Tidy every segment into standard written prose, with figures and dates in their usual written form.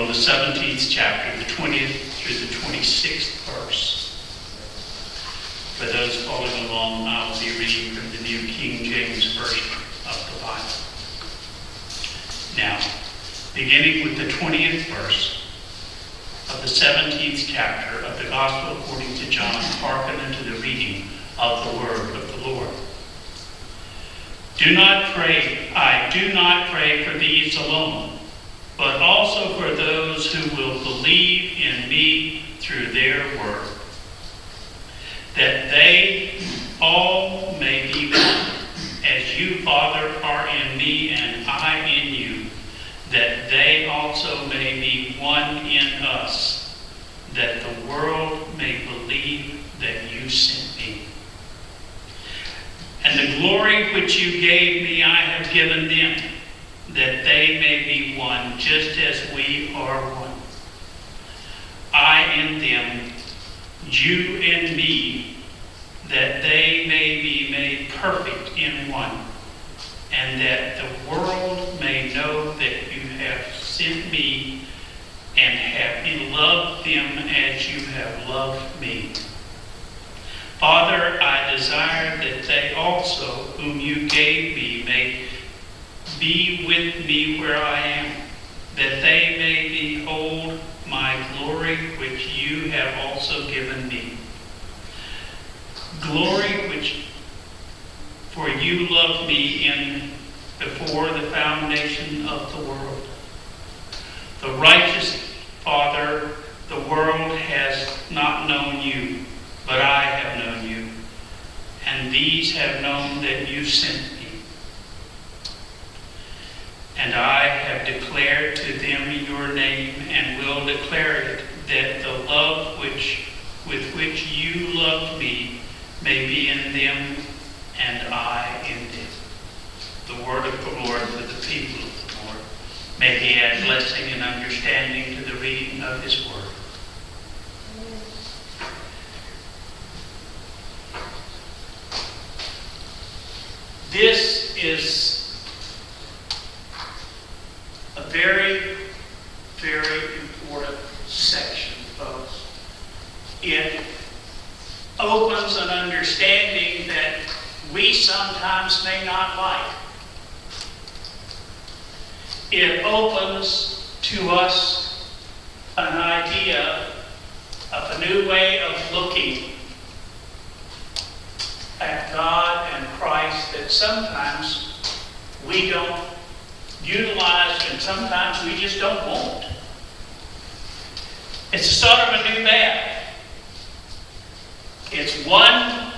the 17th chapter, the 20th through the 26th verse. For those following along, I will be reading from the New King James Version of the Bible. Now, beginning with the 20th verse of the 17th chapter of the Gospel according to John, hearken unto the reading of the word of the Lord. I do not pray for these alone, but also for those who will believe in me through their word, that they all may be one, as you, Father, are in me and I in you, that they also may be one in us, that the world may believe that you sent me. And the glory which you gave me I have given them, that they may be one, just as we are one. I in them, you in me, that they may be made perfect in one, and that the world may know that you have sent me and have loved them as you have loved me. Father, I desire that they also, whom you gave me, may be with me where I am, that they may behold my glory which you have also given me. Glory which for you loved me in before the foundation of the world. The righteous Father, the world has not known you, but I have known you, and these have known that you sent me. And I have declared to them your name, and will declare it, that the love with which you loved me may be in them, and I in them. The word of the Lord for the people of the Lord. May he add blessing and understanding to the reading of his word. This is a very, very important section, folks. It opens an understanding that we sometimes may not like. It opens to us an idea of a new way of looking at God and Christ that sometimes we don't utilize and sometimes we just don't want. It's a sort of a new bad. It's 1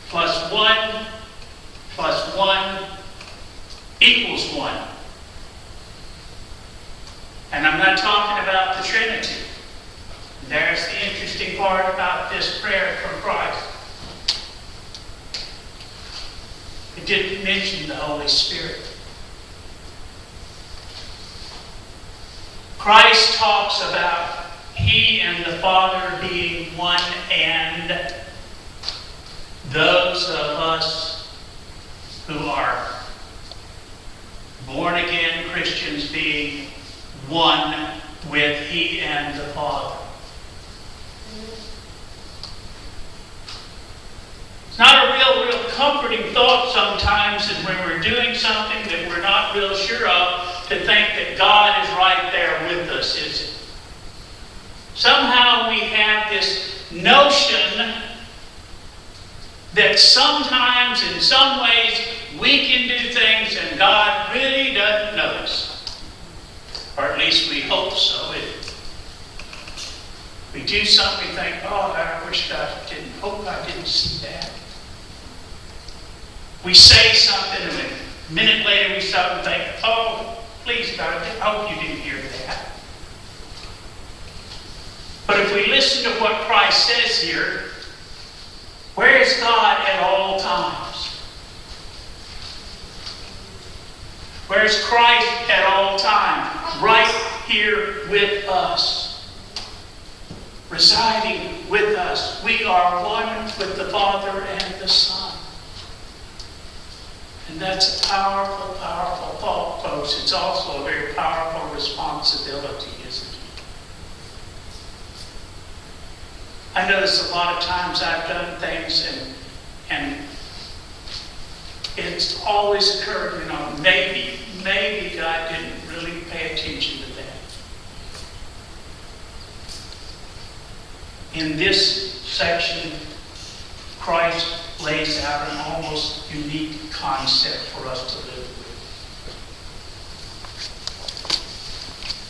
plus 1 plus 1 equals 1. And I'm not talking about the Trinity. There's the interesting part about this prayer from Christ. It didn't mention the Holy Spirit. Christ talks about he and the Father being one, and those of us who are born again Christians being one with he and the Father. It's not a real comforting thought sometimes that when we're doing something that we're not real sure of, to think that God is right there with us, is it? Somehow we have this notion that sometimes, in some ways, we can do things and God really doesn't notice. Or at least we hope so. We do something, we think, oh, I wish I didn't, hope I didn't see that. We say something, and a minute later we stop and think, oh, please God, I hope you didn't hear that. But if we listen to what Christ says here, where is God at all times? Where is Christ at all times? Right here with us. Residing with us. We are one with the Father and the Son. And that's a powerful, powerful thought, folks. It's also a very powerful responsibility, isn't it? I notice a lot of times I've done things and it's always occurred, maybe God didn't really pay attention to that. In this section, Christ lays out an almost unique concept for us to live with.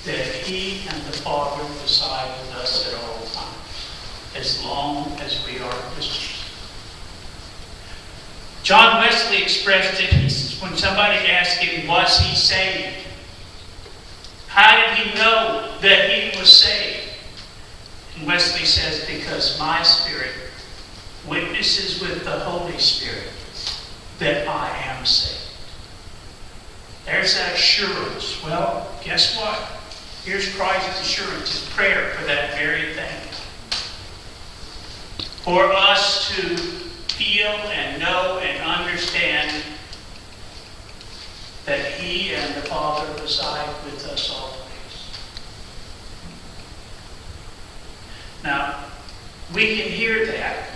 That He and the Father reside with us at all times, as long as we are Christians. John Wesley expressed it when somebody asked him, was he saved? How did he know that he was saved? And Wesley says, because my spirit witnesses with the Holy Spirit that I am saved. There's that assurance. Well, guess what? Here's Christ's assurance, His prayer for that very thing. For us to feel and know and understand that He and the Father reside with us always. Now, we can hear that,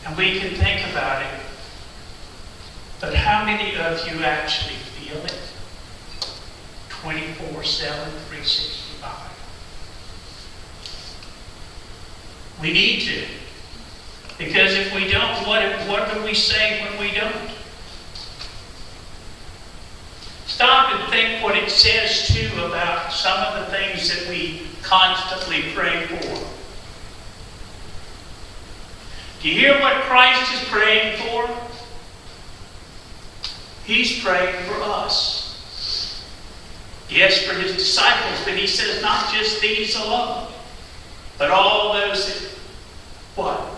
and we can think about it, but how many of you actually feel it 24/7, 365? We need to. Because if we don't, what do we say when we don't? Stop and think what it says too about some of the things that we constantly pray for. Do you hear what Christ is praying for? He's praying for us. Yes, for His disciples, but He says not just these alone, but all those that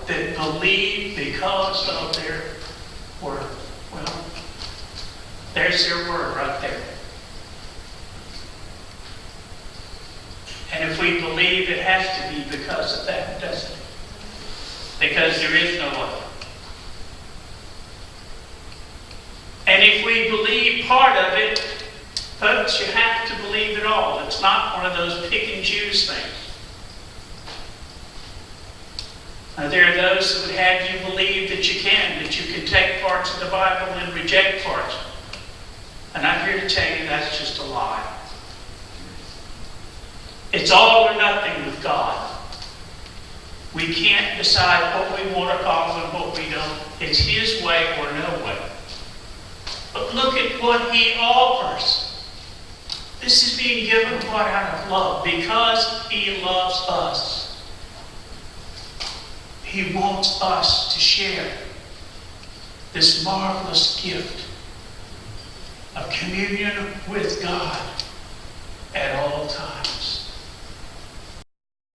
that believe because of their word. Well, there's their word right there. And if we believe, it has to be because of that, doesn't it? Because there is no other. And if we believe part of it, folks, you have to believe it all. It's not one of those pick and choose things. There are those that would have you believe that you can take parts of the Bible and reject parts. And I'm here to tell you that's just a lie. It's all or nothing with God. We can't decide what we want to follow and what we don't. It's His way or no way. But look at what He offers. This is being given what out of love. Because He loves us. He wants us to share this marvelous gift of communion with God at all times.